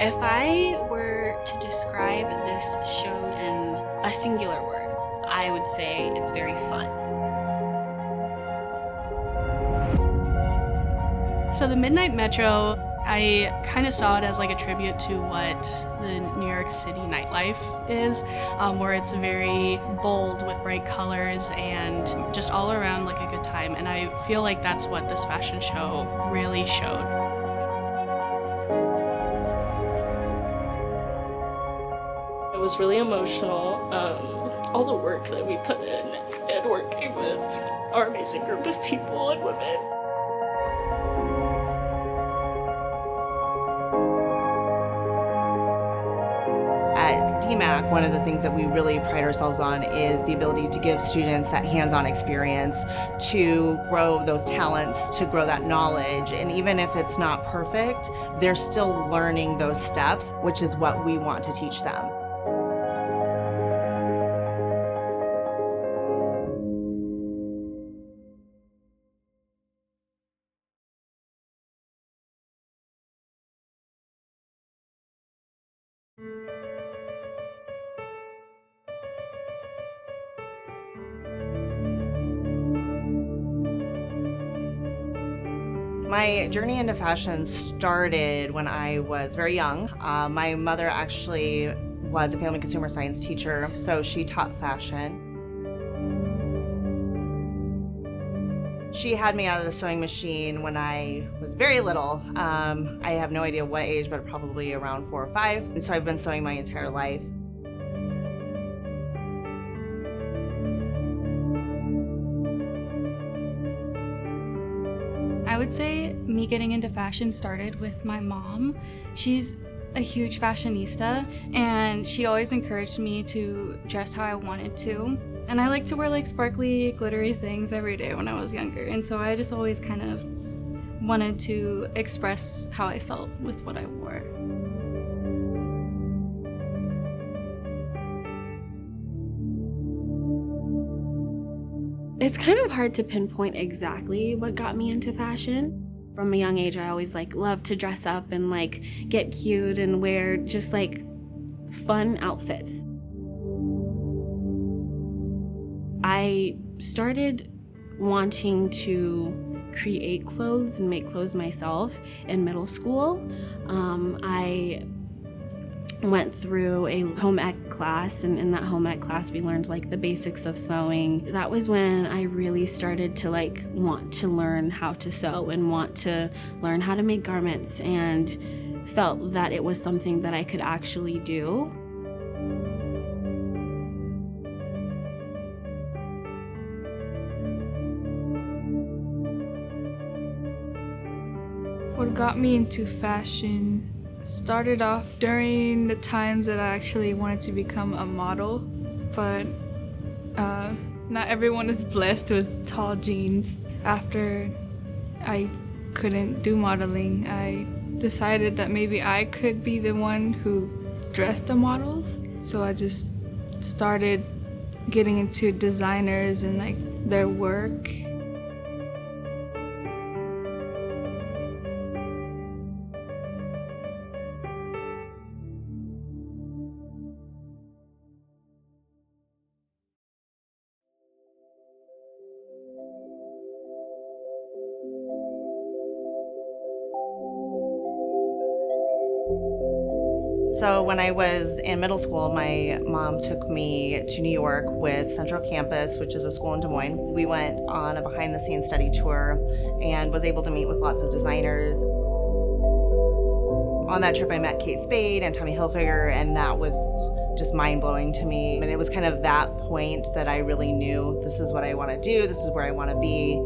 If I were to describe this show in a singular word, I would say it's very fun. So the Midnight Metro, I kind of saw it as like a tribute to what the New York City nightlife is, where it's very bold with bright colors and just all around like a good time. And I feel like that's what this fashion show really showed. It was really emotional. All the work that we put in and working with our amazing group of people and women. At DMACC, one of the things that we really pride ourselves on is the ability to give students that hands-on experience to grow those talents, to grow that knowledge. And even if it's not perfect, they're still learning those steps, which is what we want to teach them. My journey into fashion started when I was very young. My mother actually was a family consumer science teacher, so she taught fashion. She had me out of the sewing machine when I was very little. I have no idea what age, but probably around 4 or 5. And so I've been sewing my entire life. I would say me getting into fashion started with my mom. She's a huge fashionista, and she always encouraged me to dress how I wanted to. And I like to wear like sparkly, glittery things every day when I was younger, and so I just always kind of wanted to express how I felt with what I wore. It's kind of hard to pinpoint exactly what got me into fashion. From a young age, I always loved to dress up and get cute and wear just fun outfits. I started wanting to create clothes and make clothes myself in middle school. I went through a home ec class, and in that home ec class we learned the basics of sewing. That was when I really started to want to learn how to sew and want to learn how to make garments, and felt that it was something that I could actually do. What got me into fashion started off during the times that I actually wanted to become a model, but not everyone is blessed with tall jeans. After I couldn't do modeling, I decided that maybe I could be the one who dressed the models. So I just started getting into designers and their work. So when I was in middle school, my mom took me to New York with Central Campus, which is a school in Des Moines. We went on a behind-the-scenes study tour and was able to meet with lots of designers. On that trip, I met Kate Spade and Tommy Hilfiger, and that was just mind-blowing to me. And it was kind of that point that I really knew this is what I want to do, this is where I want to be.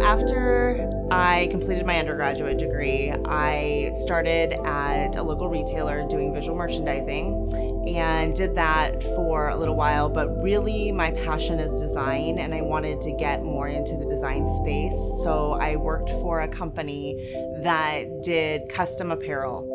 After I completed my undergraduate degree, I started at a local retailer doing visual merchandising and did that for a little while, but really my passion is design and I wanted to get more into the design space. So I worked for a company that did custom apparel.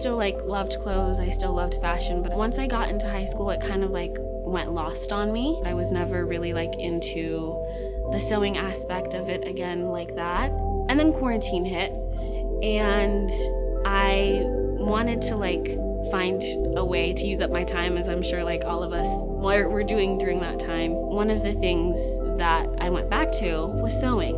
still loved clothes, I still loved fashion, but once I got into high school, it kind of went lost on me. I was never really into the sewing aspect of it again like that. And then quarantine hit, and I wanted to find a way to use up my time, as I'm sure all of us were doing during that time. One of the things that I went back to was sewing,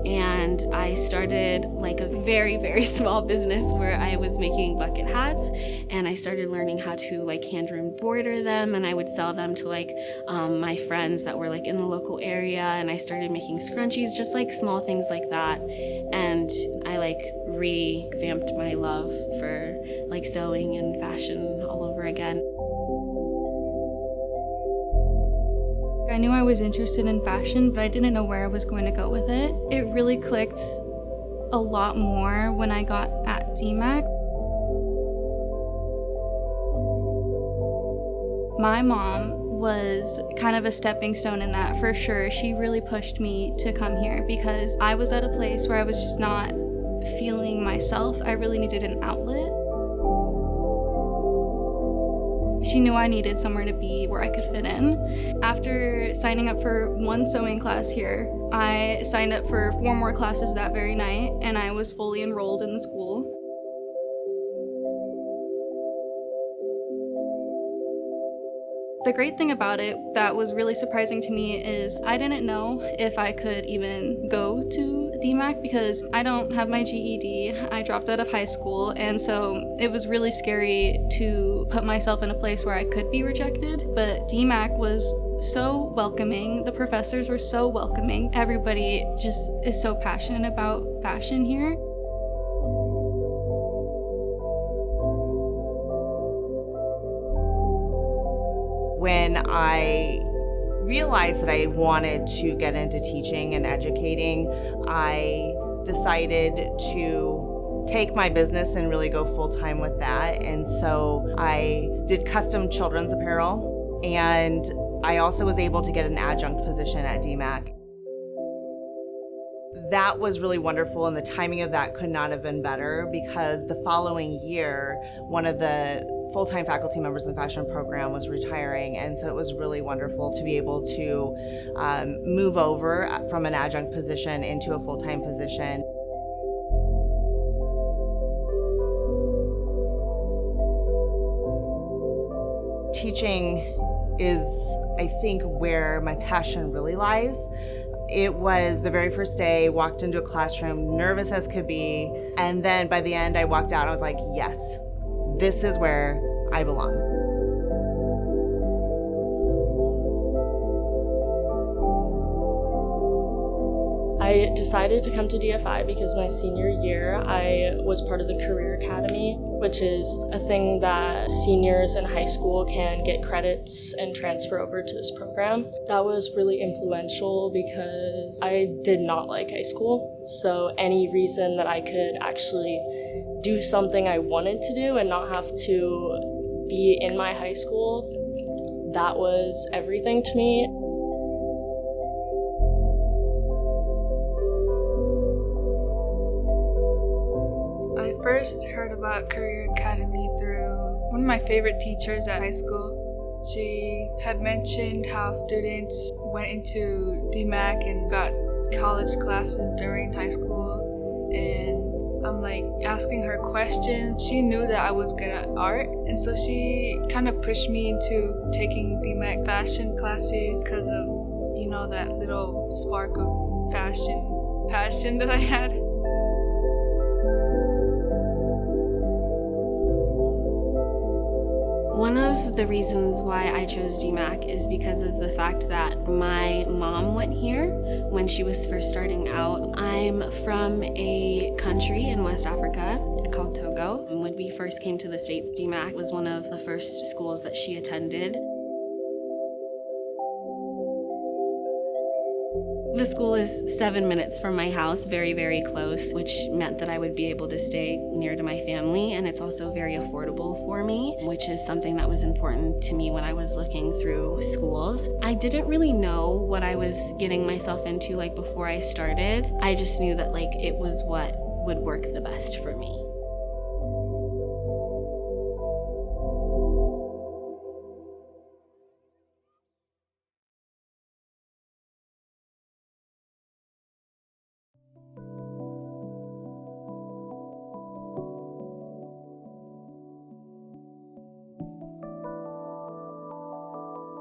and I started a very, very small business where I was making bucket hats, and I started learning how to hand embroider them, and I would sell them to my friends that were in the local area, and I started making scrunchies, just small things like that, and I revamped my love for sewing and fashion all over again. I knew I was interested in fashion, but I didn't know where I was going to go with it. It really clicked a lot more when I got at DMACC. My mom was kind of a stepping stone in that, for sure. She really pushed me to come here because I was at a place where I was just not feeling myself. I really needed an outlet. She knew I needed somewhere to be where I could fit in. After signing up for one sewing class here, I signed up for 4 more classes that very night, and I was fully enrolled in the school. The great thing about it that was really surprising to me is I didn't know if I could even go to DMACC because I don't have my GED. I dropped out of high school, and so it was really scary to put myself in a place where I could be rejected. But DMACC was so welcoming. The professors were so welcoming. Everybody just is so passionate about fashion here. When I realized that I wanted to get into teaching and educating, I decided to take my business and really go full-time with that. And so I did custom children's apparel, and I also was able to get an adjunct position at DMACC. That was really wonderful, and the timing of that could not have been better because the following year, one of the full-time faculty members in the fashion program was retiring, and so it was really wonderful to be able to move over from an adjunct position into a full-time position. Teaching is, I think, where my passion really lies. It was the very first day, walked into a classroom, nervous as could be, and then by the end I walked out and I was like, yes, this is where I belong. I decided to come to DFI because my senior year I was part of the Career Academy, which is a thing that seniors in high school can get credits and transfer over to this program. That was really influential because I did not like high school, so any reason that I could actually do something I wanted to do and not have to be in my high school, that was everything to me. I first heard about Career Academy through one of my favorite teachers at high school. She had mentioned how students went into DMACC and got college classes during high school, and I'm asking her questions. She knew that I was good at art, and so she kind of pushed me into taking DMACC fashion classes because of, that little spark of fashion passion that I had. One of the reasons why I chose DMACC is because of the fact that my mom went here when she was first starting out. I'm from a country in West Africa called Togo. When we first came to the States, DMACC was one of the first schools that she attended. The school is 7 minutes from my house, very, very close, which meant that I would be able to stay near to my family, and it's also very affordable for me, which is something that was important to me when I was looking through schools. I didn't really know what I was getting myself into before I started. I just knew that it was what would work the best for me.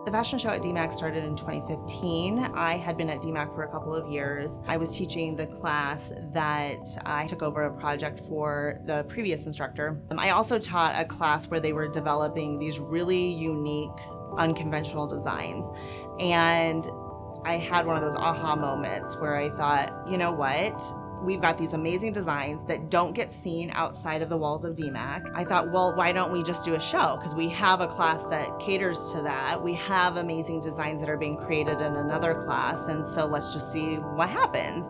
The fashion show at DMACC started in 2015. I had been at DMACC for a couple of years. I was teaching the class that I took over a project for the previous instructor. I also taught a class where they were developing these really unique, unconventional designs. And I had one of those aha moments where I thought, you know what? We've got these amazing designs that don't get seen outside of the walls of DMACC. I thought, well, why don't we just do a show? Because we have a class that caters to that. We have amazing designs that are being created in another class, and so let's just see what happens.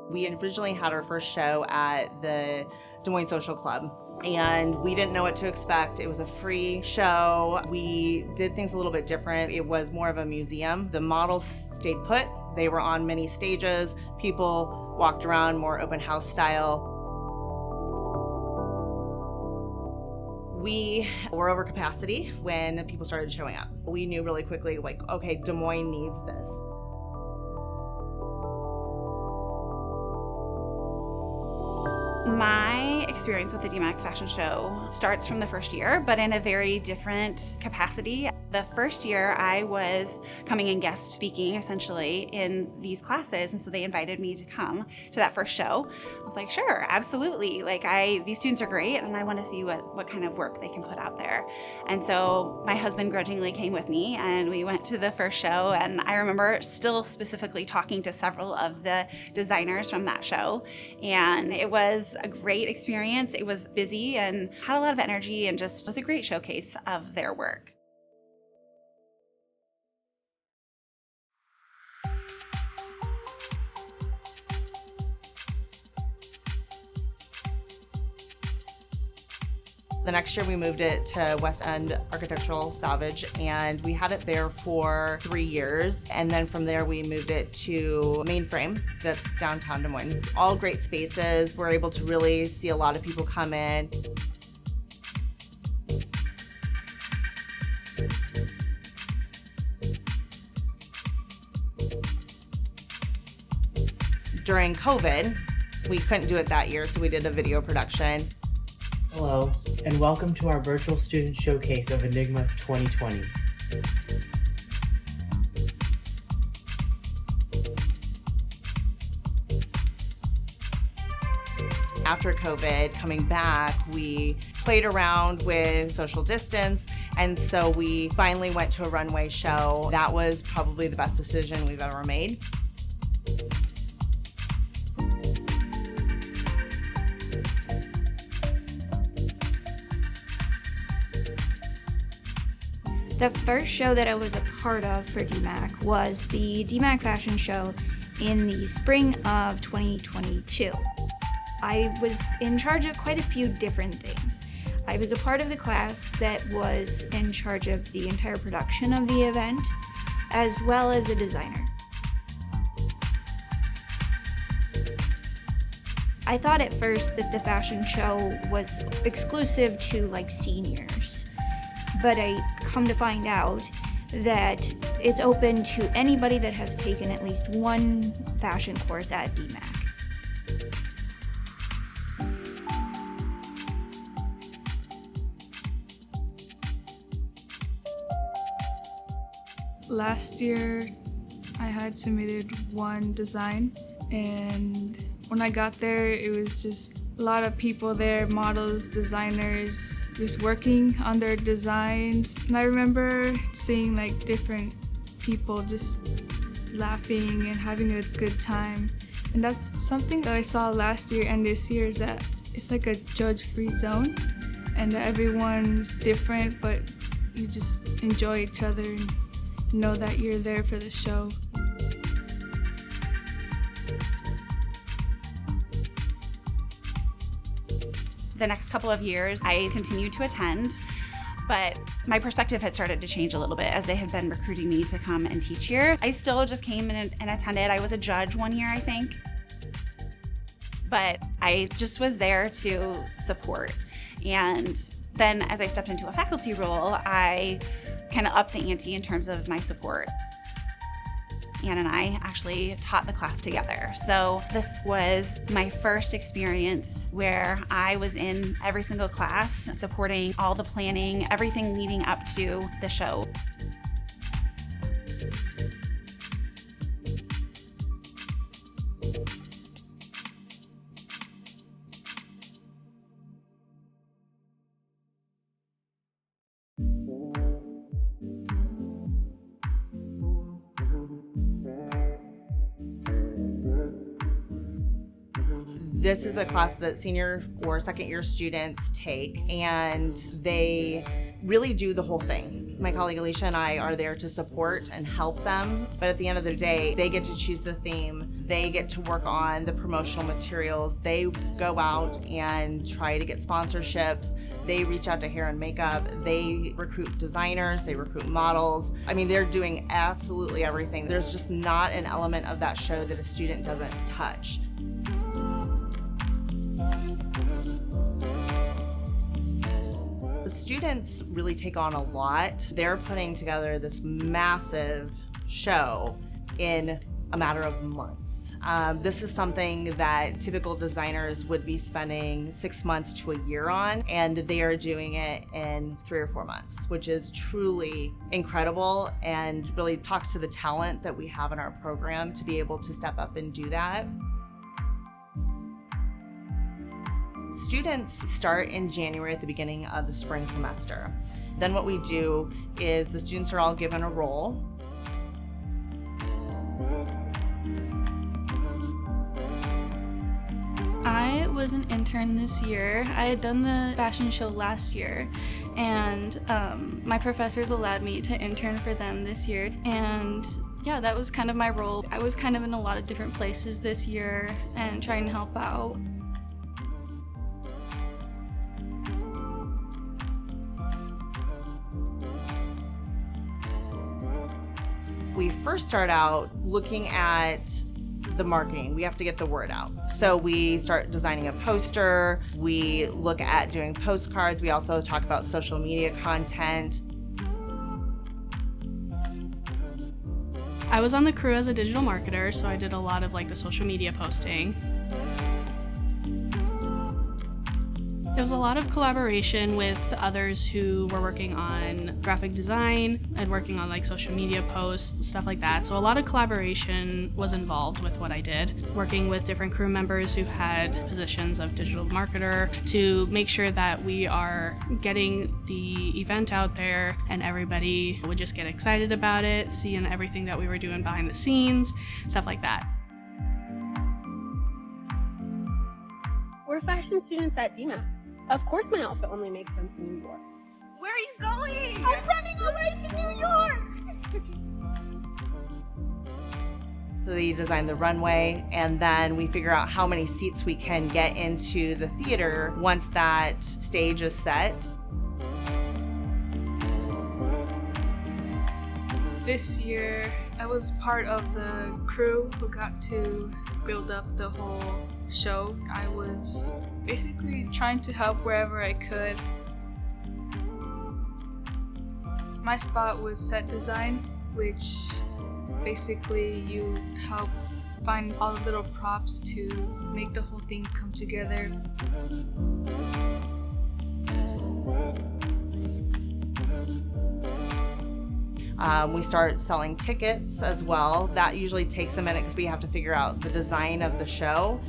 We originally had our first show at the Des Moines Social Club, and we didn't know what to expect. It was a free show. We did things a little bit different. It was more of a museum. The models stayed put. They were on many stages. People walked around more open house style. We were over capacity when people started showing up. We knew really quickly, like, okay, Des Moines needs this. My experience with the DMACC Fashion Show starts from the first year, but in a very different capacity. The first year I was coming and guest speaking essentially in these classes, and so they invited me to come to that first show. I was like, sure, absolutely. These students are great, and I want to see what kind of work they can put out there. And so my husband grudgingly came with me, and we went to the first show, and I remember still specifically talking to several of the designers from that show, and it was a great experience. It was busy and had a lot of energy, and just was a great showcase of their work. The next year we moved it to West End Architectural Salvage, and we had it there for 3 years. And then from there we moved it to Mainframe, that's downtown Des Moines. All great spaces. We're able to really see a lot of people come in. During COVID, we couldn't do it that year, so we did a video production. Hello, and welcome to our virtual student showcase of Enigma 2020. After COVID, coming back, we played around with social distance, and so we finally went to a runway show. That was probably the best decision we've ever made. The first show that I was a part of for DMACC was the DMACC Fashion Show in the spring of 2022. I was in charge of quite a few different things. I was a part of the class that was in charge of the entire production of the event, as well as a designer. I thought at first that the fashion show was exclusive to seniors, but I come to find out that it's open to anybody that has taken at least one fashion course at DMACC. Last year, I had submitted one design, and when I got there, it was just a lot of people there, models, designers, just working on their designs. And I remember seeing different people just laughing and having a good time. And that's something that I saw last year and this year, is that it's like a judge-free zone, and that everyone's different, but you just enjoy each other and know that you're there for the show. The next couple of years, I continued to attend, but my perspective had started to change a little bit as they had been recruiting me to come and teach here. I still just came and attended. I was a judge one year, I think, but I just was there to support. And then as I stepped into a faculty role, I kind of upped the ante in terms of my support. Ann and I actually taught the class together. So this was my first experience where I was in every single class, supporting all the planning, everything leading up to the show. This is a class that senior or second year students take, and they really do the whole thing. My colleague Alicia and I are there to support and help them, but at the end of the day, they get to choose the theme. They get to work on the promotional materials. They go out and try to get sponsorships. They reach out to hair and makeup. They recruit designers. They recruit models. I mean, they're doing absolutely everything. There's just not an element of that show that a student doesn't touch. The students really take on a lot. They're putting together this massive show in a matter of months. This is something that typical designers would be spending 6 months to a year on, and they are doing it in 3 or 4 months, which is truly incredible and really talks to the talent that we have in our program to be able to step up and do that. Students start in January at the beginning of the spring semester. Then what we do is the students are all given a role. I was an intern this year. I had done the fashion show last year, and my professors allowed me to intern for them this year. And yeah, that was kind of my role. I was kind of in a lot of different places this year and trying to help out. We first start out looking at the marketing. We have to get the word out. So we start designing a poster. We look at doing postcards. We also talk about social media content. I was on the crew as a digital marketer, so I did a lot of like the social media posting. It was a lot of collaboration with others who were working on graphic design and working on like social media posts, stuff like that. So a lot of collaboration was involved with what I did, working with different crew members who had positions of digital marketer to make sure that we are getting the event out there and everybody would just get excited about it, seeing everything that we were doing behind the scenes, stuff like that. We're fashion students at DMACC. Of course my outfit only makes sense in New York. Where are you going? I'm running away to New York! So they design the runway, and then we figure out how many seats we can get into the theater once that stage is set. This year, I was part of the crew who got to build up the whole show. I was basically trying to help wherever I could. My spot was set design, which basically you help find all the little props to make the whole thing come together. We start selling tickets as well. That usually takes a minute because we have to figure out the design of the show.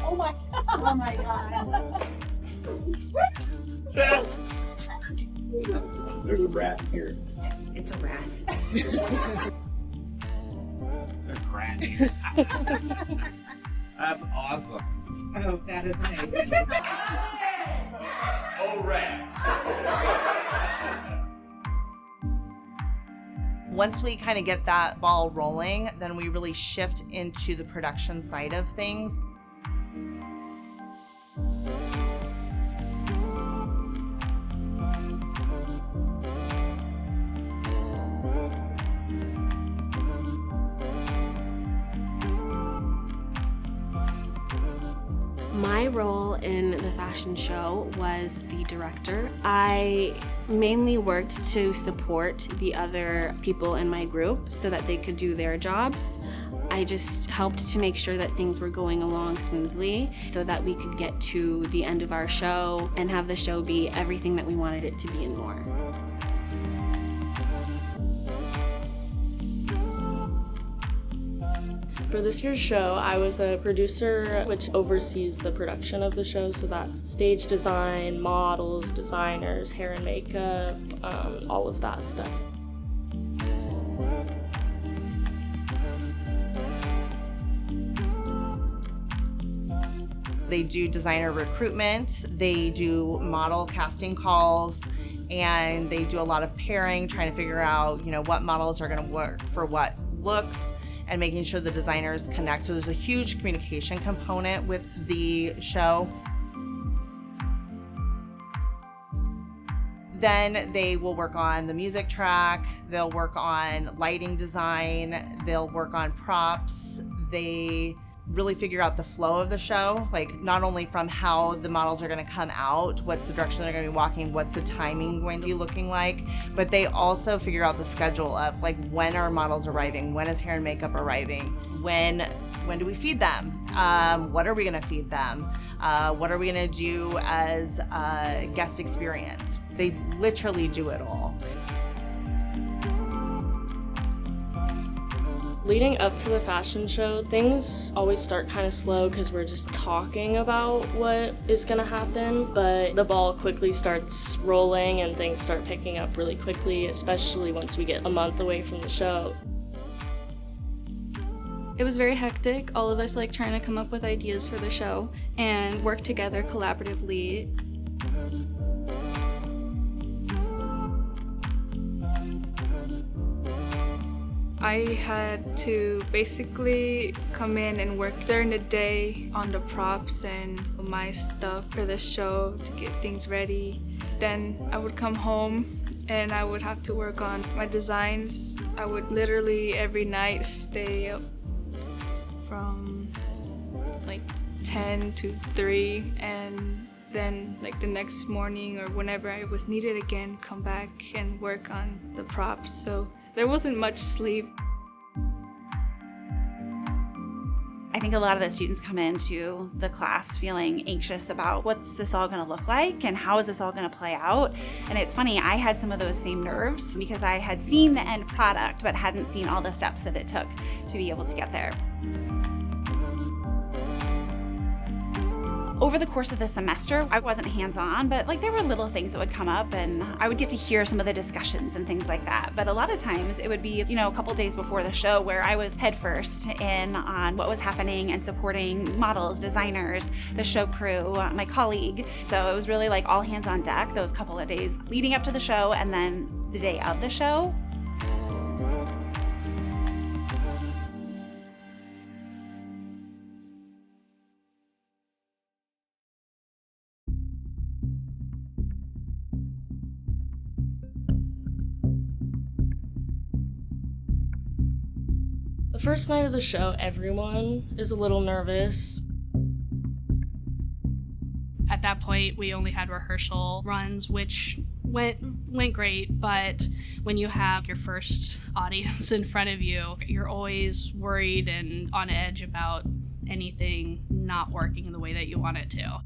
Oh my god! Oh my god! There's a rat here. It's a rat. There's a rat. That's awesome. Oh, that is amazing. Oh, rat. Once we kind of get that ball rolling, then we really shift into the production side of things. My role in the fashion show was the director. I mainly worked to support the other people in my group so that they could do their jobs. I just helped to make sure that things were going along smoothly so that we could get to the end of our show and have the show be everything that we wanted it to be and more. For this year's show, I was a producer, which oversees the production of the show, so that's stage design, models, designers, hair and makeup, all of that stuff. They do designer recruitment, they do model casting calls, and they do a lot of pairing, trying to figure out, what models are going to work for what looks, and making sure the designers connect. So there's a huge communication component with the show. Then they will work on the music track, they'll work on lighting design, they'll work on props. They really figure out the flow of the show, like not only from how the models are going to come out, what's the direction they're going to be walking, what's the timing going to be looking like, but they also figure out the schedule of like when are models arriving, when is hair and makeup arriving, when do we feed them, what are we going to feed them, what are we going to do as a guest experience. They literally do it all. Leading up to the fashion show, things always start kind of slow because we're just talking about what is going to happen, but the ball quickly starts rolling and things start picking up really quickly, especially once we get a month away from the show. It was very hectic, all of us trying to come up with ideas for the show and work together collaboratively. I had to basically come in and work during the day on the props and my stuff for the show to get things ready. Then I would come home and I would have to work on my designs. I would literally every night stay up from 10 to 3 and then the next morning or whenever I was needed again, come back and work on the props. So there wasn't much sleep. I think a lot of the students come into the class feeling anxious about what's this all going to look like and how is this all going to play out. And it's funny, I had some of those same nerves because I had seen the end product but hadn't seen all the steps that it took to be able to get there. Over the course of the semester, I wasn't hands-on, but there were little things that would come up and I would get to hear some of the discussions and things like that. But a lot of times it would be, a couple days before the show where I was headfirst in on what was happening and supporting models, designers, the show crew, my colleague. So it was really all hands on deck those couple of days leading up to the show and then the day of the show. The first night of the show, everyone is a little nervous. At that point, we only had rehearsal runs, which went great, but when you have your first audience in front of you, you're always worried and on edge about anything not working the way that you want it to.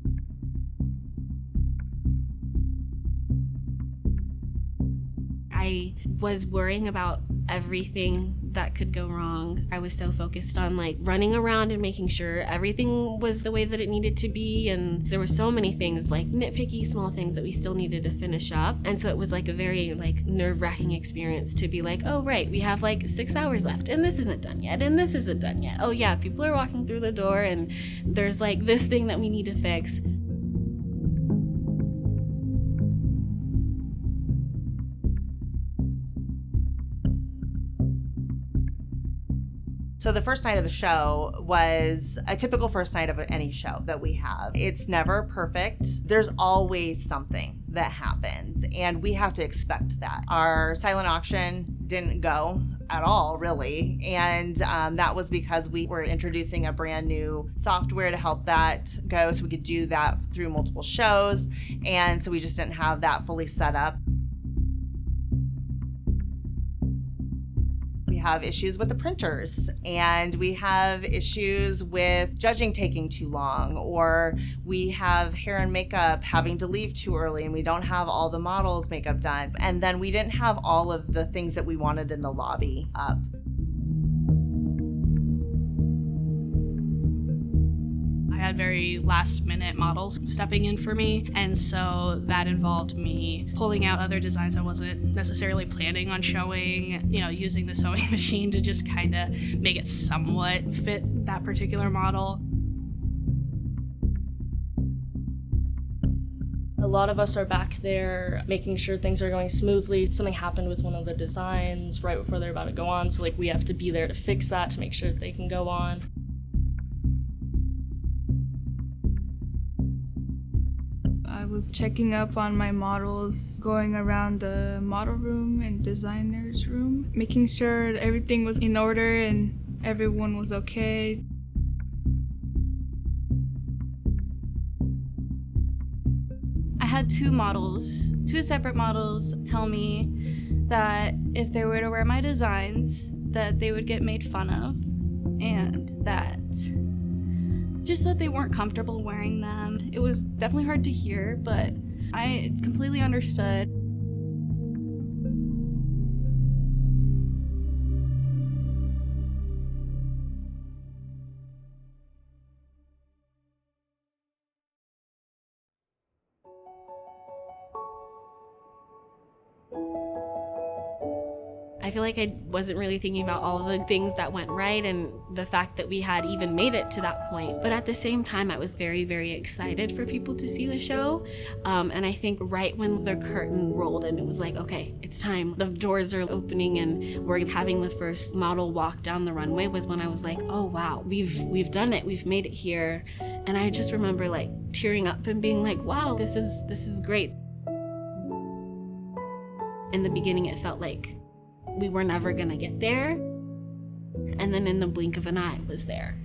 I was worrying about everything that could go wrong. I was so focused on running around and making sure everything was the way that it needed to be, and there were so many things nitpicky small things that we still needed to finish up, and so it was a very nerve-wracking experience to be oh right, we have 6 hours left and this isn't done yet and this isn't done yet. Oh yeah, people are walking through the door and there's this thing that we need to fix. So the first night of the show was a typical first night of any show that we have. It's never perfect. There's always something that happens, and we have to expect that. Our silent auction didn't go at all, really. And that was because we were introducing a brand new software to help that go, so we could do that through multiple shows. And so we just didn't have that fully set up. We have issues with the printers, and we have issues with judging taking too long, or we have hair and makeup having to leave too early and we don't have all the models' makeup done. And then we didn't have all of the things that we wanted in the lobby up. I had very last minute models stepping in for me, and so that involved me pulling out other designs I wasn't necessarily planning on showing, using the sewing machine to just kind of make it somewhat fit that particular model. A lot of us are back there making sure things are going smoothly. Something happened with one of the designs right before they're about to go on, so we have to be there to fix that to make sure that they can go on. I was checking up on my models, going around the model room and designer's room, making sure that everything was in order and everyone was okay. I had two separate models tell me that if they were to wear my designs, that they would get made fun of, and that they weren't comfortable wearing them. It was definitely hard to hear, but I completely understood. I feel like I wasn't really thinking about all the things that went right and the fact that we had even made it to that point. But at the same time, I was very, very excited for people to see the show. And I think right when the curtain rolled and it was like, okay, it's time. The doors are opening and we're having the first model walk down the runway was when I was like, oh wow, we've done it. We've made it here. And I just remember tearing up and being like, wow, this is great. In the beginning, it felt like we were never gonna get there. And then in the blink of an eye, it was there.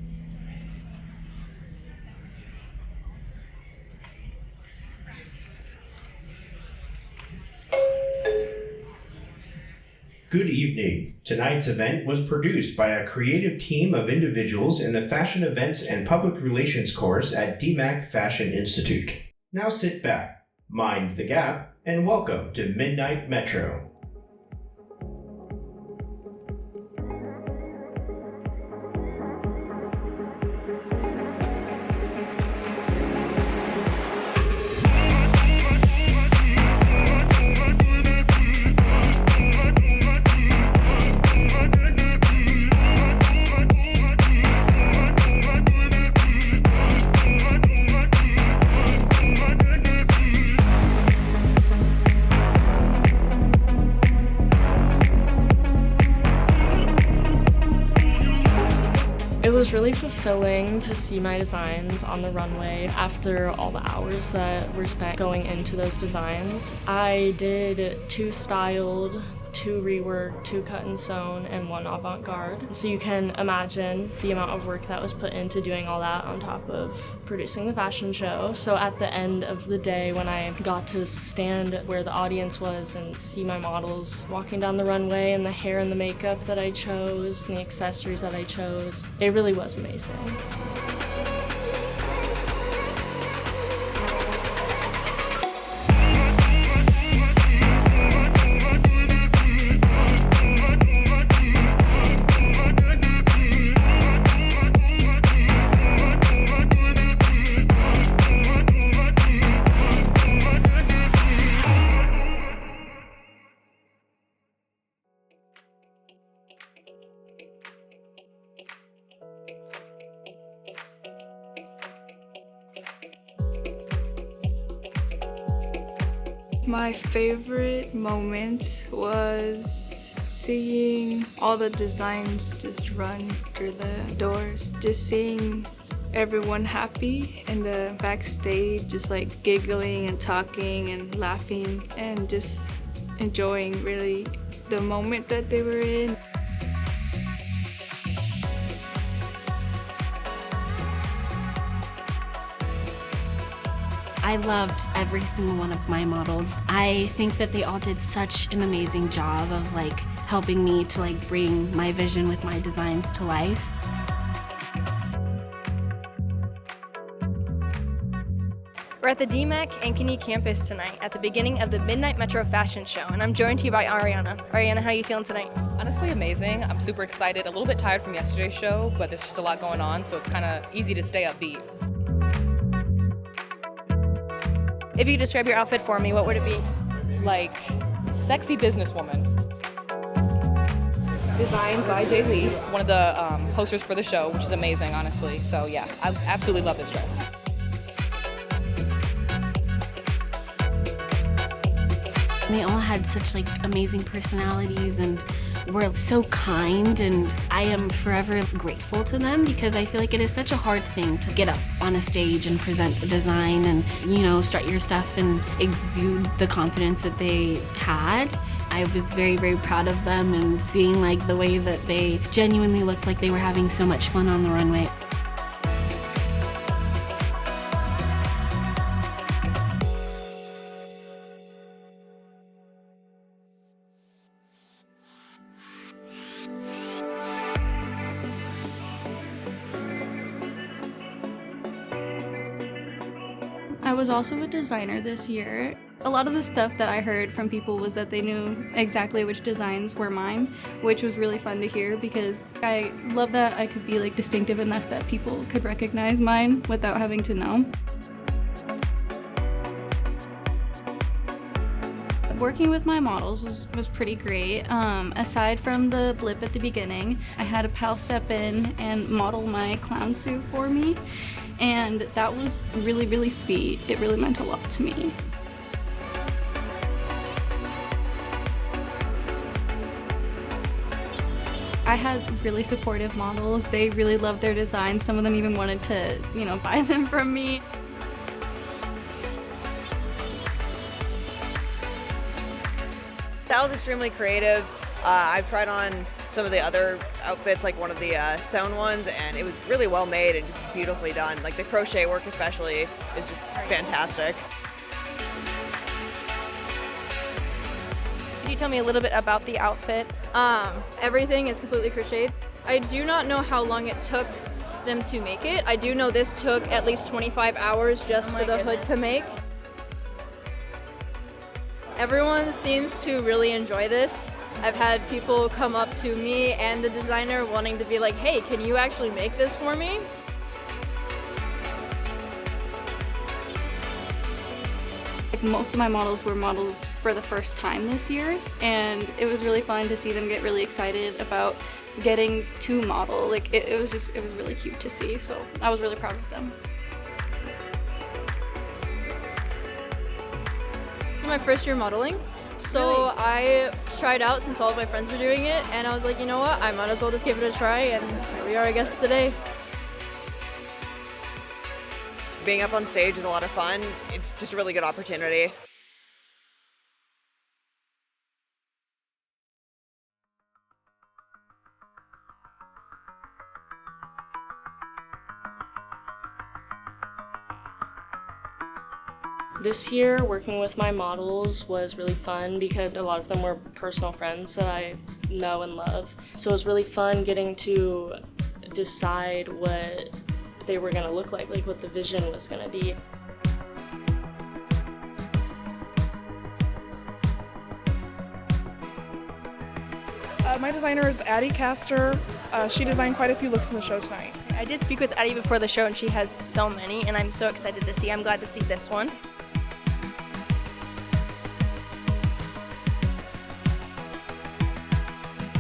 Good evening. Tonight's event was produced by a creative team of individuals in the Fashion Events and Public Relations course at DMACC Fashion Institute. Now sit back, mind the gap, and welcome to Midnight Metro. It was really fulfilling to see my designs on the runway after all the hours that were spent going into those designs. I did 2 styled, 2 reworked, 2 cut and sewn, and 1 avant-garde. So you can imagine the amount of work that was put into doing all that on top of producing the fashion show. So at the end of the day, when I got to stand where the audience was and see my models walking down the runway and the hair and the makeup that I chose and the accessories that I chose, it really was amazing. My favorite moment was seeing all the designs just run through the doors, just seeing everyone happy in the backstage, just giggling and talking and laughing and just enjoying really the moment that they were in. I loved every single one of my models. I think that they all did such an amazing job of like helping me to like bring my vision with my designs to life. We're at the DMACC Ankeny campus tonight at the beginning of the Midnight Metro Fashion Show, and I'm joined here by Ariana. Ariana, how are you feeling tonight? Honestly, amazing. I'm super excited. A little bit tired from yesterday's show, but there's just a lot going on, so it's kind of easy to stay upbeat. If you could describe your outfit for me, what would it be? Like, sexy businesswoman. Designed by Jay Lee, one of the posters for the show, which is amazing, honestly. So yeah, I absolutely love this dress. They all had such like amazing personalities and were so kind, and I am forever grateful to them because I feel like it is such a hard thing to get up on a stage and present a design and, you know, strut your stuff and exude the confidence that they had. I was very, very proud of them and seeing like the way that they genuinely looked like they were having so much fun on the runway. I was also a designer this year. A lot of the stuff that I heard from people was that they knew exactly which designs were mine, which was really fun to hear because I love that I could be like distinctive enough that people could recognize mine without having to know. Working with my models was pretty great. Aside from the blip at the beginning, I had a pal step in and model my clown suit for me, and that was really, really sweet. It really meant a lot to me. I had really supportive models. They really loved their designs. Some of them even wanted to, you know, buy them from me. That was extremely creative. I've tried on some of the other outfits, like one of the sewn ones, and it was really well made and just beautifully done. Like the crochet work especially is just fantastic. Could you tell me a little bit about the outfit? Everything is completely crocheted. I do not know how long it took them to make it. I do know this took at least 25 hours just for the hood to make. Everyone seems to really enjoy this. I've had people come up to me and the designer wanting to be like, hey, can you actually make this for me? Most of my models were models for the first time this year, and it was really fun to see them get really excited about getting to model. Like it was really cute to see, so I was really proud of them. This is my first year modeling, so I tried out since all of my friends were doing it, and I was like, you know what, I might as well just give it a try, and here we are, I guess, today. Being up on stage is a lot of fun. It's just a really good opportunity. This year, working with my models was really fun because a lot of them were personal friends that I know and love. So it was really fun getting to decide what they were going to look like what the vision was going to be. My designer is Addie Castor. She designed quite a few looks in the show tonight. I did speak with Addie before the show, and she has so many, and I'm so excited to see. I'm glad to see this one.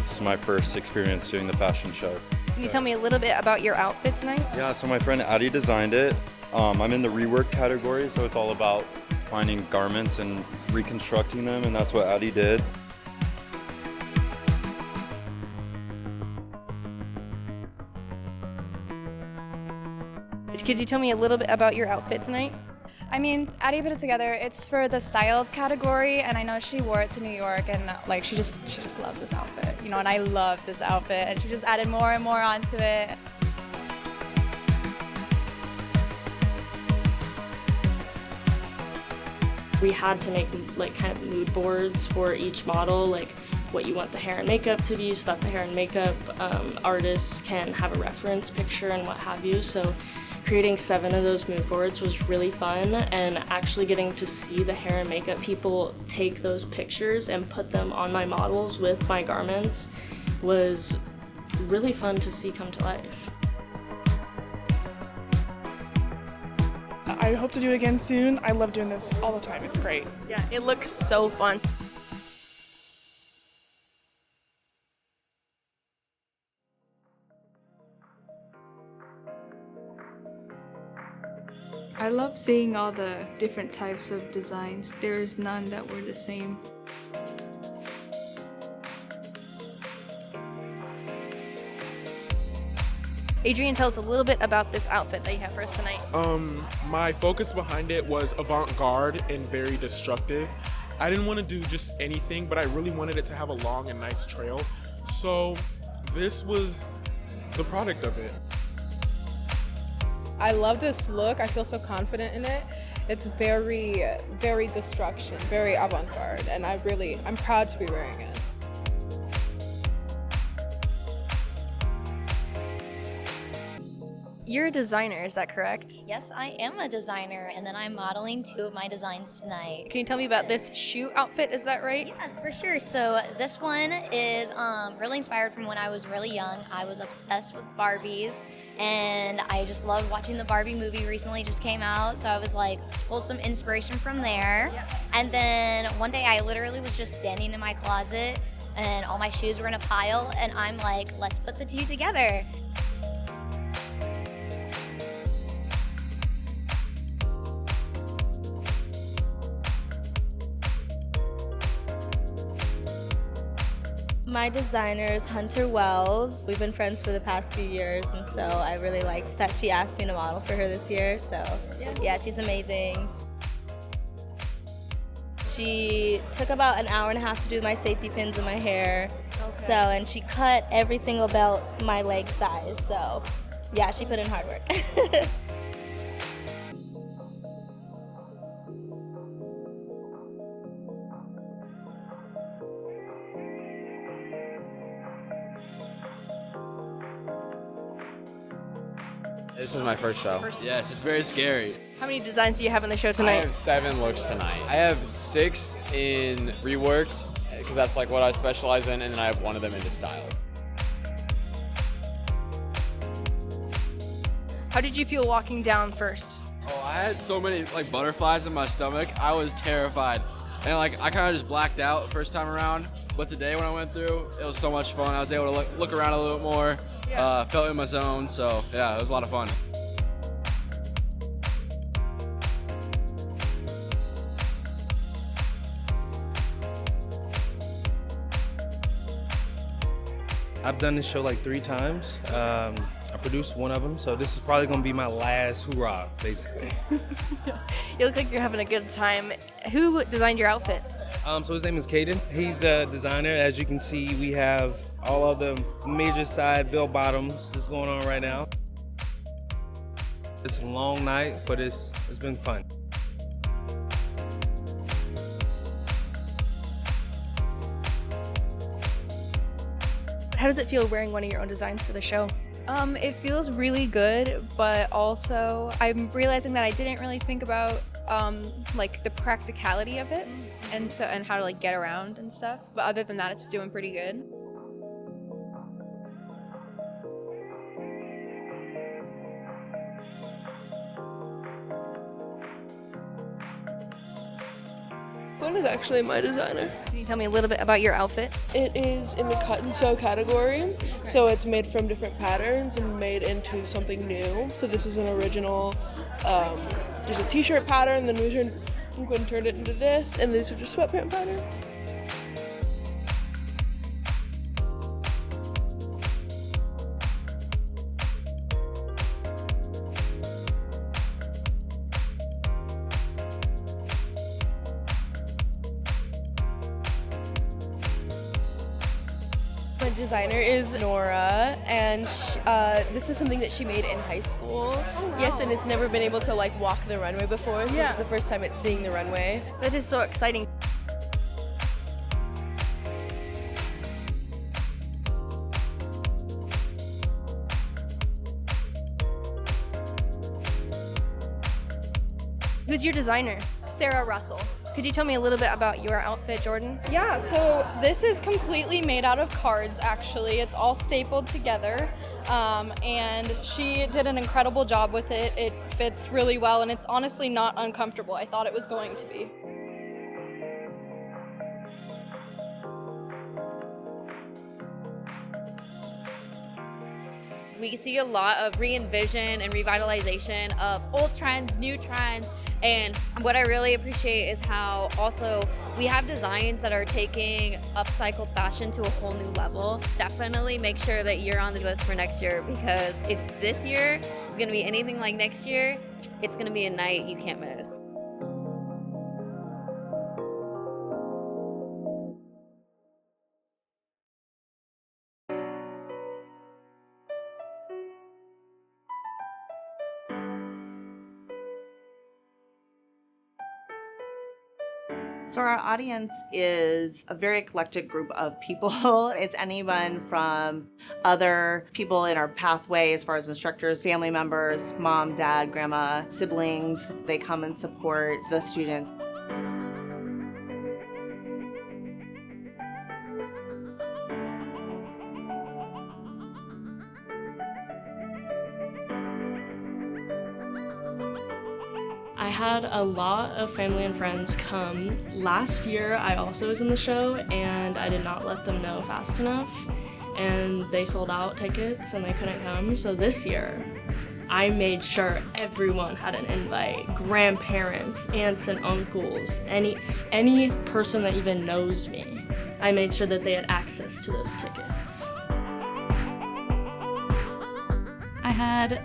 This is my first experience doing the fashion show. Can you tell me a little bit about your outfit tonight? Yeah, so my friend Addie designed it. I'm in the rework category, so it's all about finding garments and reconstructing them, and that's what Addie did. Could you tell me a little bit about your outfit tonight? I mean, Addie put it together. It's for the styled category, and I know she wore it to New York, and like she just loves this outfit, you know. And I love this outfit, and she just added more and more onto it. We had to make like kind of mood boards for each model, like what you want the hair and makeup to be, so that the hair and makeup artists can have a reference picture and what have you. So creating 7 of those mood boards was really fun, and actually getting to see the hair and makeup people take those pictures and put them on my models with my garments was really fun to see come to life. I hope to do it again soon. I love doing this all the time. It's great. Yeah, it looks so fun. I love seeing all the different types of designs. There's none that were the same. Adrian, tell us a little bit about this outfit that you have for us tonight. My focus behind it was avant-garde and very destructive. I didn't want to do just anything, but I really wanted it to have a long and nice trail. So this was the product of it. I love this look. I feel so confident in it. It's very, very destruction, very avant-garde, and I'm proud to be wearing it. You're a designer, is that correct? Yes, I am a designer, and then I'm modeling 2 of my designs tonight. Can you tell me about this shoe outfit, is that right? Yes, for sure. So this one is really inspired from when I was really young. I was obsessed with Barbies, and I just loved watching the Barbie movie recently just came out, so I was like, let's pull some inspiration from there. And then one day I literally was just standing in my closet, and all my shoes were in a pile, and I'm like, let's put the 2 together. My designer is Hunter Wells. We've been friends for the past few years, and so I really liked that she asked me to model for her this year. So yeah, she's amazing. She took about an hour and a half to do my safety pins in my hair. Okay. So, and she cut every single belt my leg size. So yeah, she put in hard work. This is my first show. Yes, it's very scary. How many designs do you have in the show tonight? I have 7 looks tonight. I have 6 in reworked, because that's like what I specialize in, and then I have 1 of them into style. How did you feel walking down first? Oh, I had so many like butterflies in my stomach. I was terrified. And like I kind of just blacked out first time around. But today when I went through, it was so much fun. I was able to look around a little bit more, felt in my zone. So yeah, it was a lot of fun. I've done this show like 3 times. I produced 1 of them, so this is probably gonna be my last hoorah, basically. You look like you're having a good time. Who designed your outfit? So his name is Caden. He's the designer. As you can see, we have all of the major side bell bottoms that's going on right now. It's a long night, but it's been fun. How does it feel wearing one of your own designs for the show? It feels really good, but also I'm realizing that I didn't really think about like the practicality of it and how to like get around and stuff. But other than that, it's doing pretty good. One is actually my designer. Can you tell me a little bit about your outfit? It is in the cut and sew category, so it's made from different patterns and made into something new. So this was an original, just a t-shirt pattern, then we turned it into this, and these are just sweatpant patterns. designer is Nora, and this is something that she made in high school. Oh, wow. Yes, and it's never been able to like walk the runway before, so this is the first time it's seeing the runway. That is so exciting. Who's your designer? Sarah Russell. Could you tell me a little bit about your outfit, Jordan? Yeah, so this is completely made out of cards, actually. It's all stapled together, and she did an incredible job with it. It fits really well, and it's honestly not uncomfortable. I thought it was going to be. We see a lot of re-envision and revitalization of old trends, new trends, and what I really appreciate is how also we have designs that are taking upcycled fashion to a whole new level. Definitely make sure that you're on the list for next year, because if this year is gonna be anything like next year, it's gonna be a night you can't miss. So our audience is a very eclectic group of people. It's anyone from other people in our pathway as far as instructors, family members, mom, dad, grandma, siblings. They come and support the students. I had a lot of family and friends come. Last year, I also was in the show, and I did not let them know fast enough, and they sold out tickets and they couldn't come. So this year, I made sure everyone had an invite. Grandparents, aunts and uncles, any person that even knows me. I made sure that they had access to those tickets. I had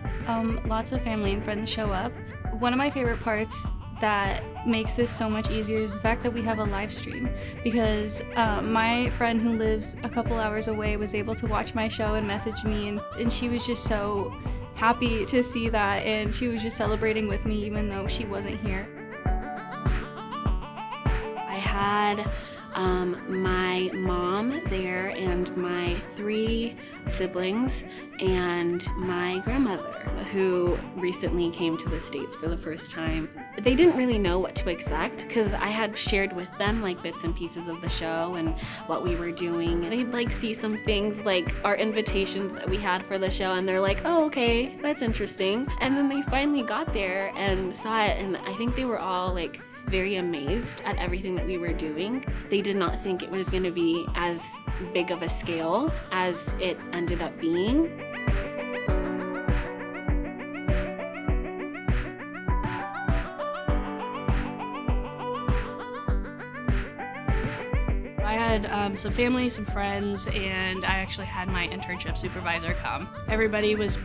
lots of family and friends show up. One of my favorite parts that makes this so much easier is the fact that we have a live stream, because my friend who lives a couple hours away was able to watch my show and message me, and she was just so happy to see that, and she was just celebrating with me even though she wasn't here. I had my mom there and my 3 siblings and my grandmother, who recently came to the States for the first time. They didn't really know what to expect, because I had shared with them like bits and pieces of the show and what we were doing. They'd like see some things like our invitations that we had for the show, and they're like, oh, okay, that's interesting. And then they finally got there and saw it, and I think they were all like very amazed at everything that we were doing. They did not think it was going to be as big of a scale as it ended up being. I had some family, some friends, and I actually had my internship supervisor come. Everybody was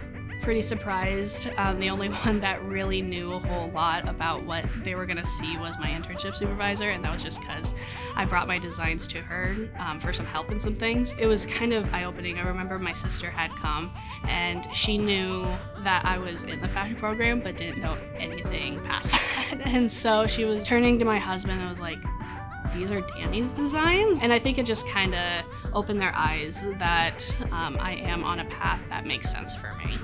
pretty surprised. The only one that really knew a whole lot about what they were gonna see was my internship supervisor, and that was just because I brought my designs to her for some help in some things. It was kind of eye-opening. I remember my sister had come, and she knew that I was in the fashion program, but didn't know anything past that. And so she was turning to my husband and was like, these are Danny's designs? And I think it just kind of opened their eyes that I am on a path that makes sense for me.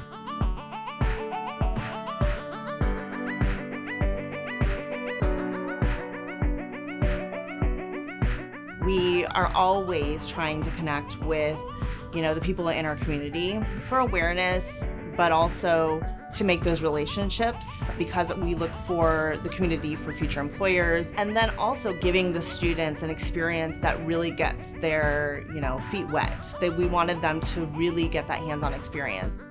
We are always trying to connect with, the people in our community for awareness, but also to make those relationships, because we look for the community for future employers, and then also giving the students an experience that really gets their, feet wet. We wanted them to really get that hands-on experience.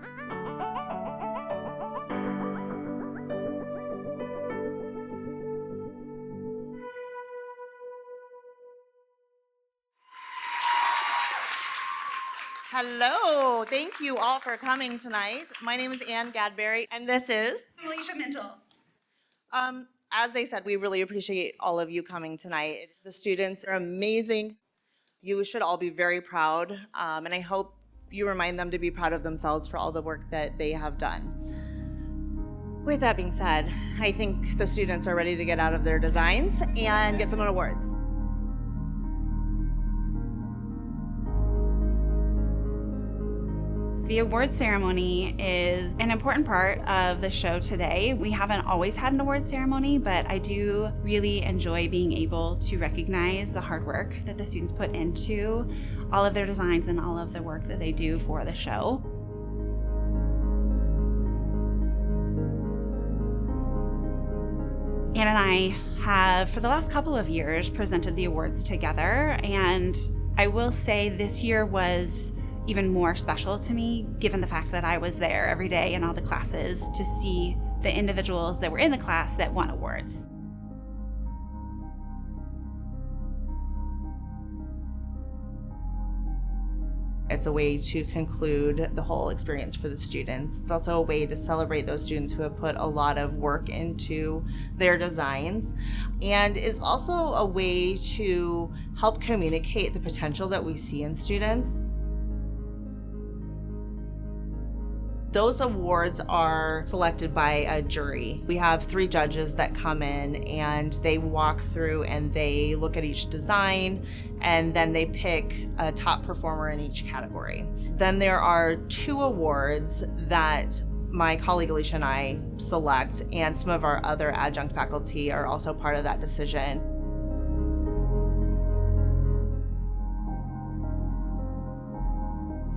Hello, thank you all for coming tonight. My name is Ann Gadberry, and this is Alicia Mintle. As they said, we really appreciate all of you coming tonight. The students are amazing. You should all be very proud, and I hope you remind them to be proud of themselves for all the work that they have done. With that being said, I think the students are ready to get out of their designs and get some awards. The award ceremony is an important part of the show today. We haven't always had an award ceremony, but I do really enjoy being able to recognize the hard work that the students put into all of their designs and all of the work that they do for the show. Anne and I have, for the last couple of years, presented the awards together, and I will say this year was even more special to me, given the fact that I was there every day in all the classes to see the individuals that were in the class that won awards. It's a way to conclude the whole experience for the students. It's also a way to celebrate those students who have put a lot of work into their designs, and is also a way to help communicate the potential that we see in students. Those awards are selected by a jury. We have 3 judges that come in and they walk through and they look at each design, and then they pick a top performer in each category. Then there are 2 awards that my colleague Alicia and I select, and some of our other adjunct faculty are also part of that decision.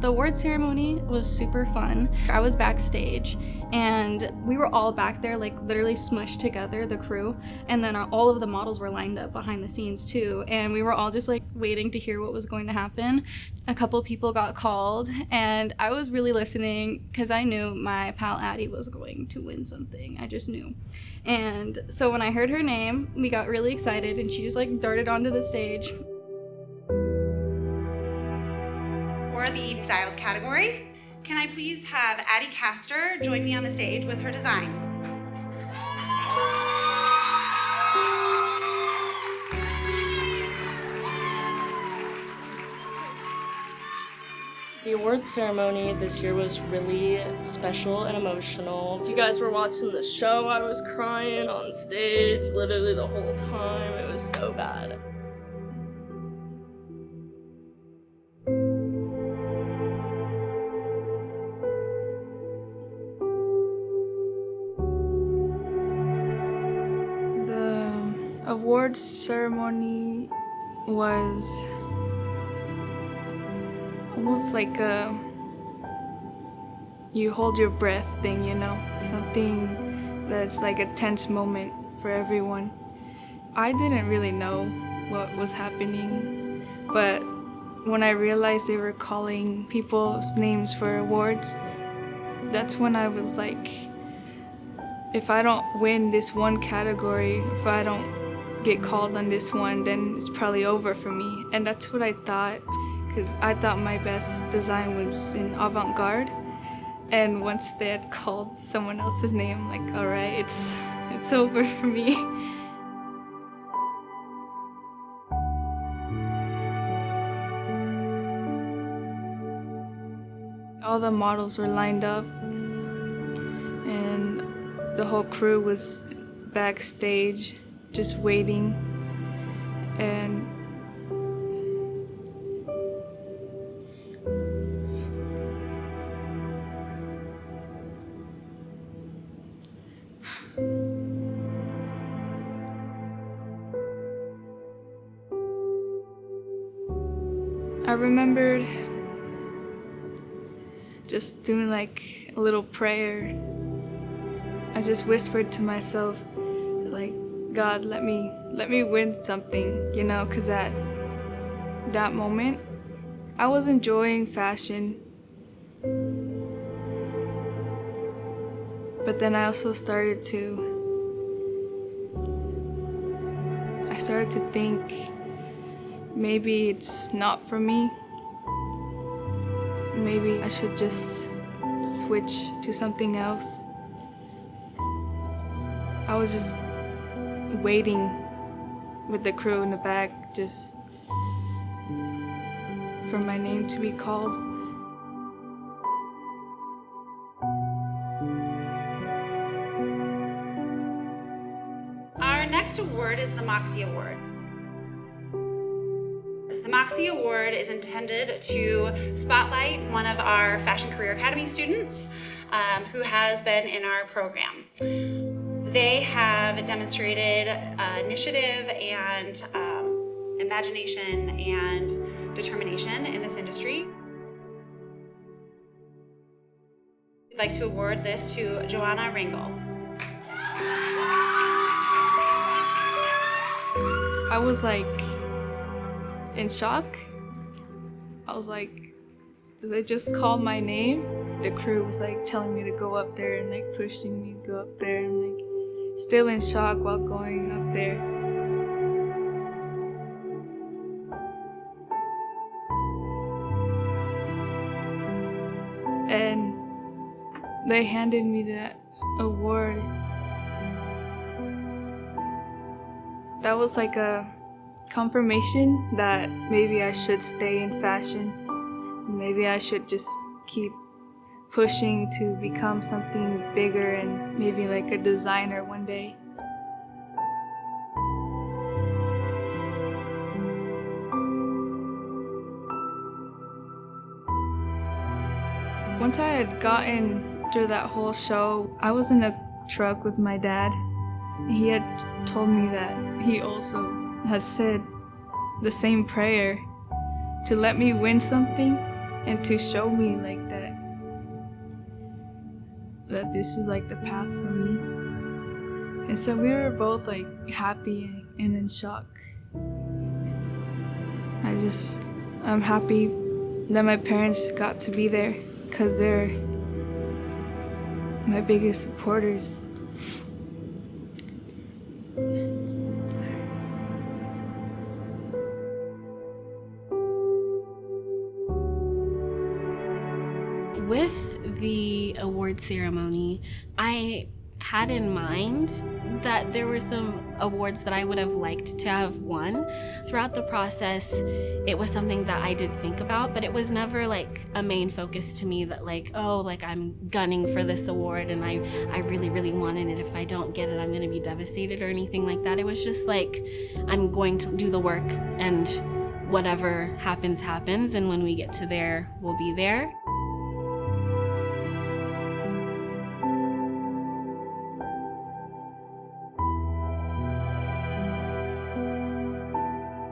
The award ceremony was super fun. I was backstage and we were all back there, like literally smushed together, the crew, and then all of the models were lined up behind the scenes too, and we were all just like waiting to hear what was going to happen. A couple people got called and I was really listening because I knew my pal Addie was going to win something. I just knew. And so when I heard her name, we got really excited and she just like darted onto the stage. For the Eve Styled category, can I please have Addie Castor join me on the stage with her design? The awards ceremony this year was really special and emotional. If you guys were watching the show, I was crying on stage literally the whole time. It was so bad. Awards ceremony was almost like a you hold your breath thing, you know, something that's like a tense moment for everyone. I didn't really know what was happening, but when I realized they were calling people's names for awards, that's when I was like, if I don't win this one category, if I don't get called on this one, then it's probably over for me. And that's what I thought, because I thought my best design was in avant-garde. And once they had called someone else's name, like, all right, it's over for me. All the models were lined up, and the whole crew was backstage just waiting, and I remembered just doing like a little prayer. I just whispered to myself, like, God, let me win something, you know, because at that moment, I was enjoying fashion. But then I also started to think maybe it's not for me. Maybe I should just switch to something else. I was just waiting with the crew in the back, just for my name to be called. Our next award is the DMACC Award. The DMACC Award is intended to spotlight one of our Fashion Career Academy students who has been in our program. They have demonstrated initiative and imagination and determination in this industry. We'd like to award this to Joanna Ringel. I was like in shock. I was like, did they just call my name? The crew was like telling me to go up there and like pushing me to go up there, and like still in shock while going up there. And they handed me that award. That was like a confirmation that maybe I should stay in fashion. Maybe I should just keep pushing to become something bigger and maybe like a designer one day. Once I had gotten through that whole show, I was in a truck with my dad. He had told me that he also has said the same prayer to let me win something and to show me like that this is like the path for me. And so we were both like happy and in shock. I'm happy that my parents got to be there because they're my biggest supporters. With the award ceremony, I had in mind that there were some awards that I would have liked to have won. Throughout the process, it was something that I did think about, but it was never like a main focus to me that like, oh, like I'm gunning for this award and I really, really wanted it. If I don't get it, I'm gonna be devastated or anything like that. It was just like, I'm going to do the work and whatever happens, happens. And when we get to there, we'll be there.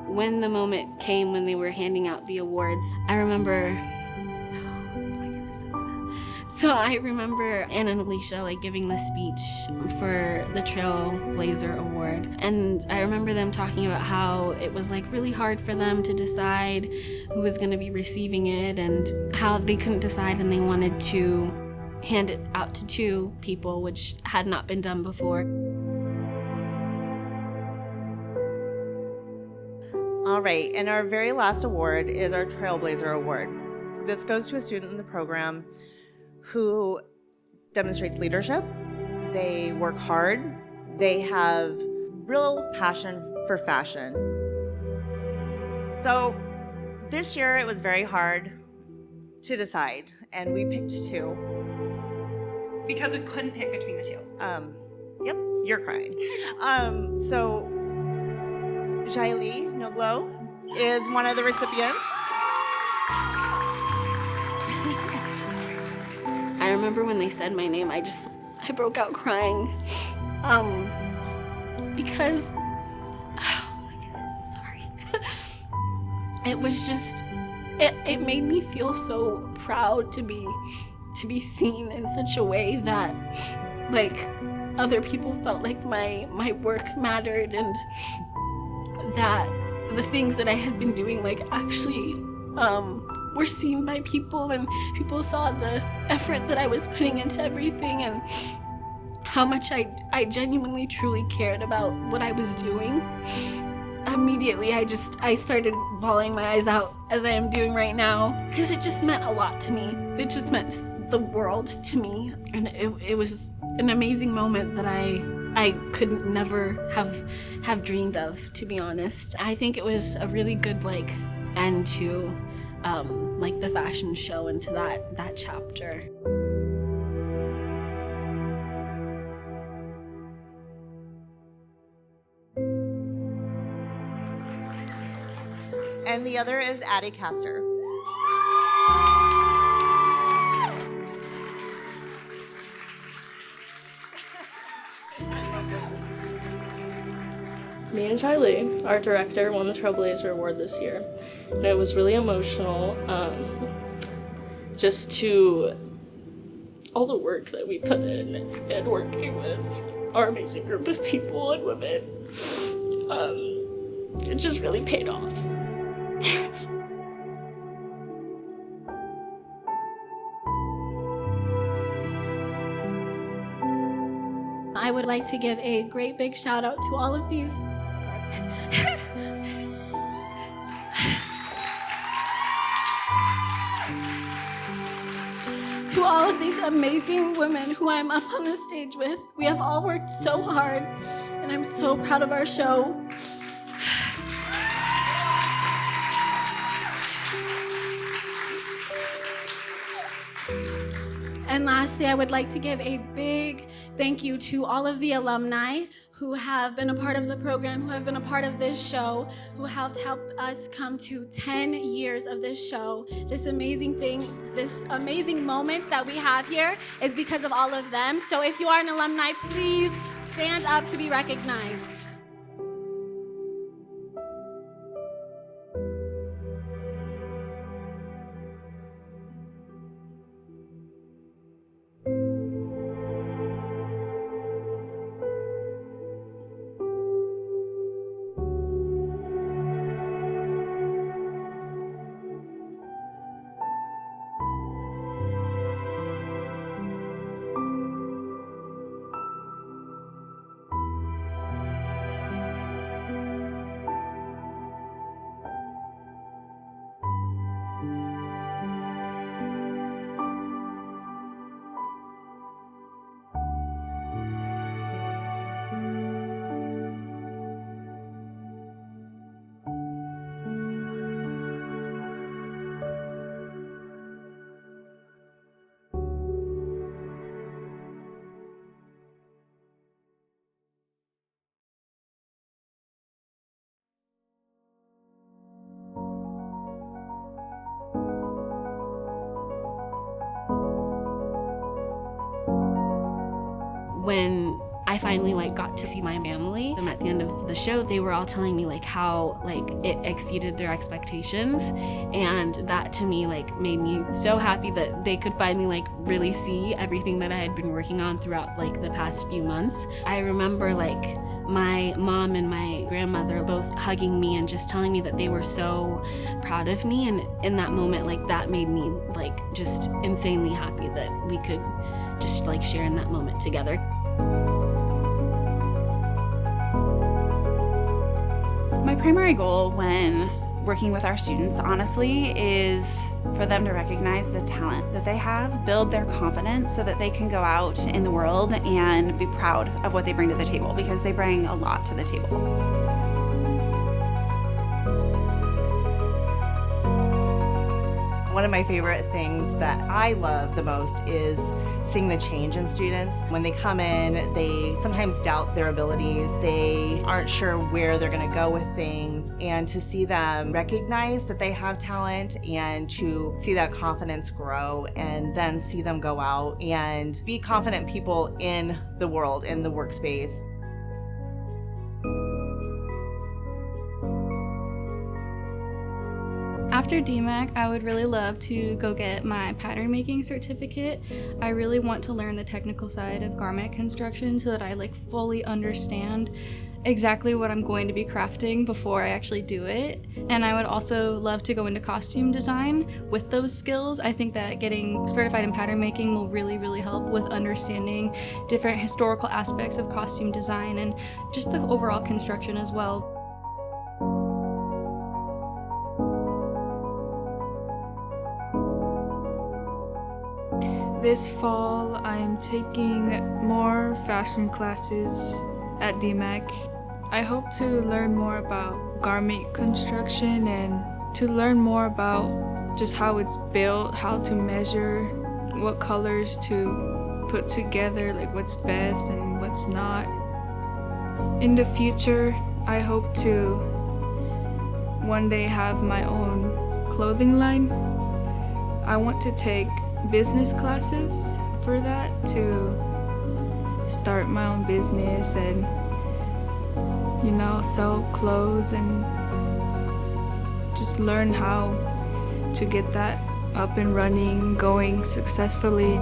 When the moment came when they were handing out the awards, I remember Anna and Alicia like giving the speech for the Trailblazer Award. And I remember them talking about how it was like really hard for them to decide who was gonna be receiving it and how they couldn't decide and they wanted to hand it out to two people, which had not been done before. All right, and our very last award is our Trailblazer Award. This goes to a student in the program who demonstrates leadership. They work hard. They have real passion for fashion. So this year it was very hard to decide, and we picked two. Because we couldn't pick between the two. Yep, you're crying. So Jaili Noglo is one of the recipients. I remember when they said my name, I broke out crying. Because, oh my goodness, sorry. It was just, it made me feel so proud to be seen in such a way that, like, other people felt like my work mattered and that the things that I had been doing like actually were seen by people and people saw the effort that I was putting into everything and how much I genuinely truly cared about what I was doing. Immediately I started bawling my eyes out as I am doing right now because it just meant a lot to me. It just meant the world to me, and it was an amazing moment that I could never have dreamed of, to be honest. I think it was a really good like end to like the fashion show into that chapter. And the other is Addie Castor. Me and Charlie, our director, won the Trailblazer Award this year. And it was really emotional, just to all the work that we put in and working with our amazing group of people and women. It just really paid off. I would like to give a great big shout out to all of these to all of these amazing women who I'm up on the stage with. We have all worked so hard, and I'm so proud of our show. And lastly, I would like to give a big thank you to all of the alumni who have been a part of the program, who have been a part of this show, who helped us come to 10 years of this show. This amazing thing, this amazing moment that we have here is because of all of them. So if you are an alumni, please stand up to be recognized. When I finally got to see my family, and at the end of the show, they were all telling me how it exceeded their expectations, and that to me made me so happy that they could finally really see everything that I had been working on throughout the past few months. I remember my mom and my grandmother both hugging me and just telling me that they were so proud of me, and in that moment that made me just insanely happy that we could just share in that moment together. My primary goal when working with our students, honestly, is for them to recognize the talent that they have, build their confidence so that they can go out in the world and be proud of what they bring to the table, because they bring a lot to the table. One of my favorite things that I love the most is seeing the change in students. When they come in, they sometimes doubt their abilities. They aren't sure where they're going to go with things. And to see them recognize that they have talent and to see that confidence grow, and then see them go out and be confident people in the world, in the workspace. After DMACC, I would really love to go get my pattern making certificate. I really want to learn the technical side of garment construction so that I fully understand exactly what I'm going to be crafting before I actually do it. And I would also love to go into costume design with those skills. I think that getting certified in pattern making will really help with understanding different historical aspects of costume design and just the overall construction as well. This fall, I'm taking more fashion classes at DMACC. I hope to learn more about garment construction and to learn more about just how it's built, how to measure, what colors to put together, like what's best and what's not. In the future, I hope to one day have my own clothing line. I want to take business classes for that, to start my own business and, you know, sell clothes and just learn how to get that up and running, going successfully.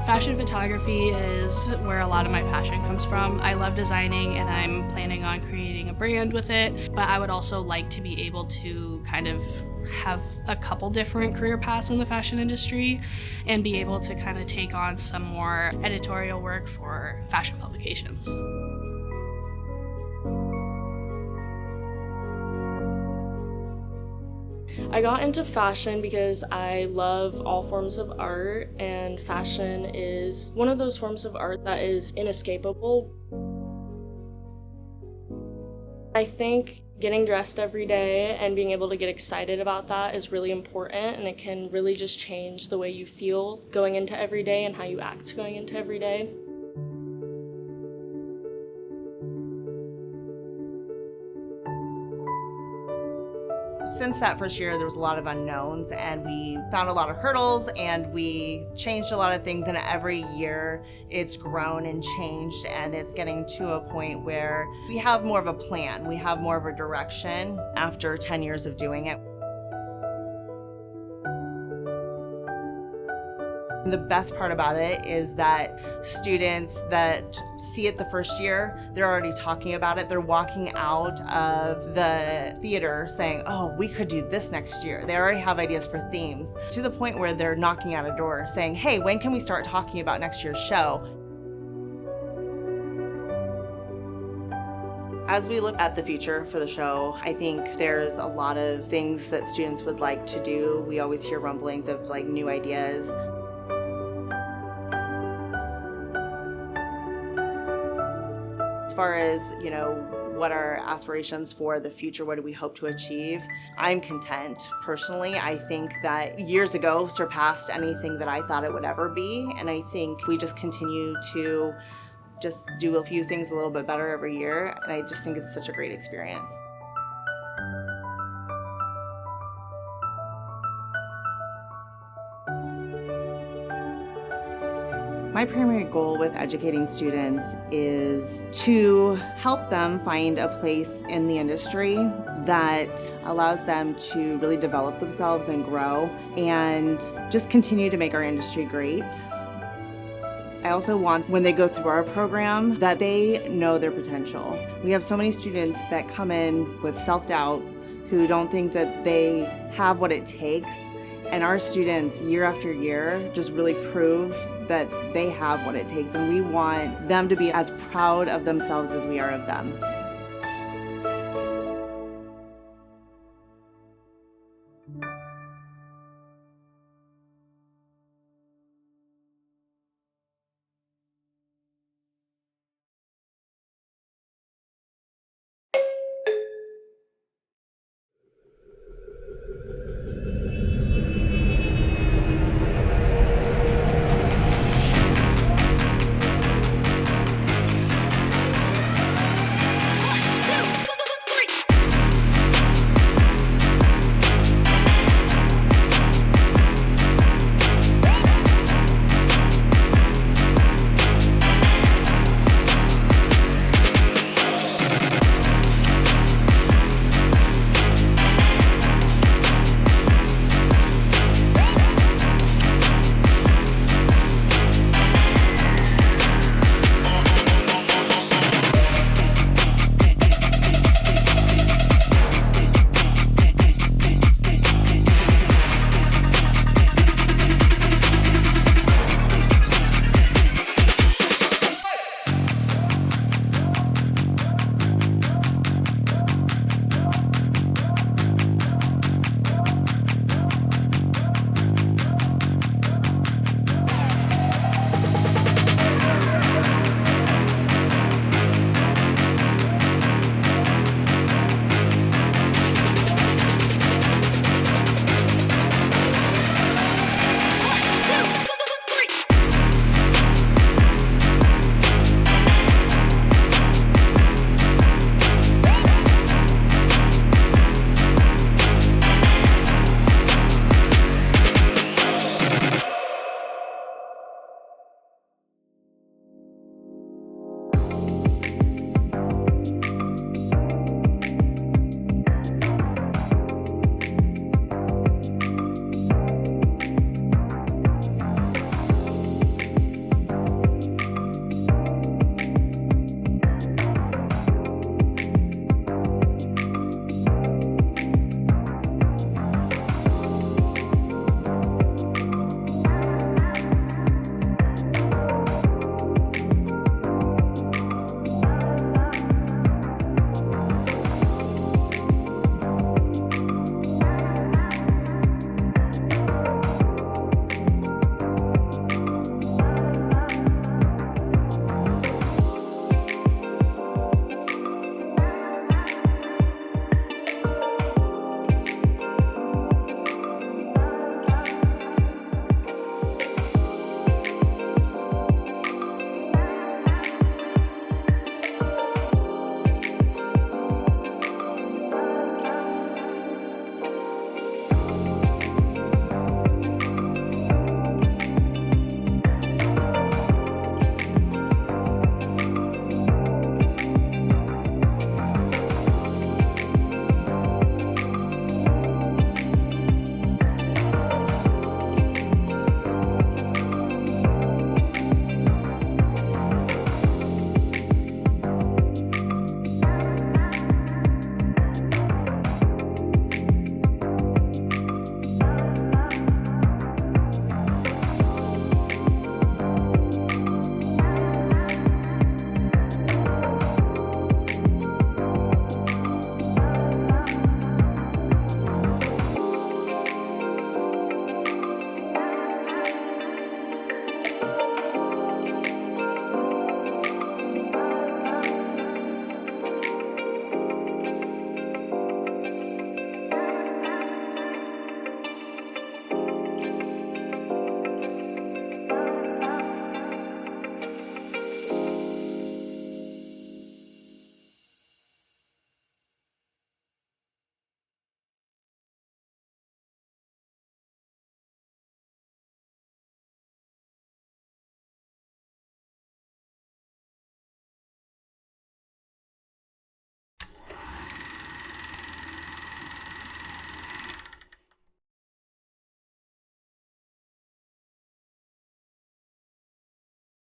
Fashion photography is where a lot of my passion comes from. I love designing and I'm planning on creating a brand with it, but I would also like to be able to kind of have a couple different career paths in the fashion industry and be able to kind of take on some more editorial work for fashion publications. I got into fashion because I love all forms of art, and fashion is one of those forms of art that is inescapable. I think getting dressed every day and being able to get excited about that is really important, and it can really just change the way you feel going into every day and how you act going into every day. Since that first year, there was a lot of unknowns, and we found a lot of hurdles, and we changed a lot of things, and every year it's grown and changed, and it's getting to a point where we have more of a plan, we have more of a direction after 10 years of doing it. The best part about it is that students that see it the first year, they're already talking about it. They're walking out of the theater saying, oh, we could do this next year. They already have ideas for themes, to the point where they're knocking at a door saying, hey, when can we start talking about next year's show? As we look at the future for the show, I think there's a lot of things that students would like to do. We always hear rumblings of like new ideas. As far as, you know, what are aspirations for the future, what do we hope to achieve, I'm content. Personally, I think that years ago surpassed anything that I thought it would ever be, and I think we just continue to just do a few things a little bit better every year, and I just think it's such a great experience. My primary goal with educating students is to help them find a place in the industry that allows them to really develop themselves and grow and just continue to make our industry great. I also want, when they go through our program, that they know their potential. We have so many students that come in with self-doubt, who don't think that they have what it takes, and our students, year after year, just really prove that they have what it takes, and we want them to be as proud of themselves as we are of them.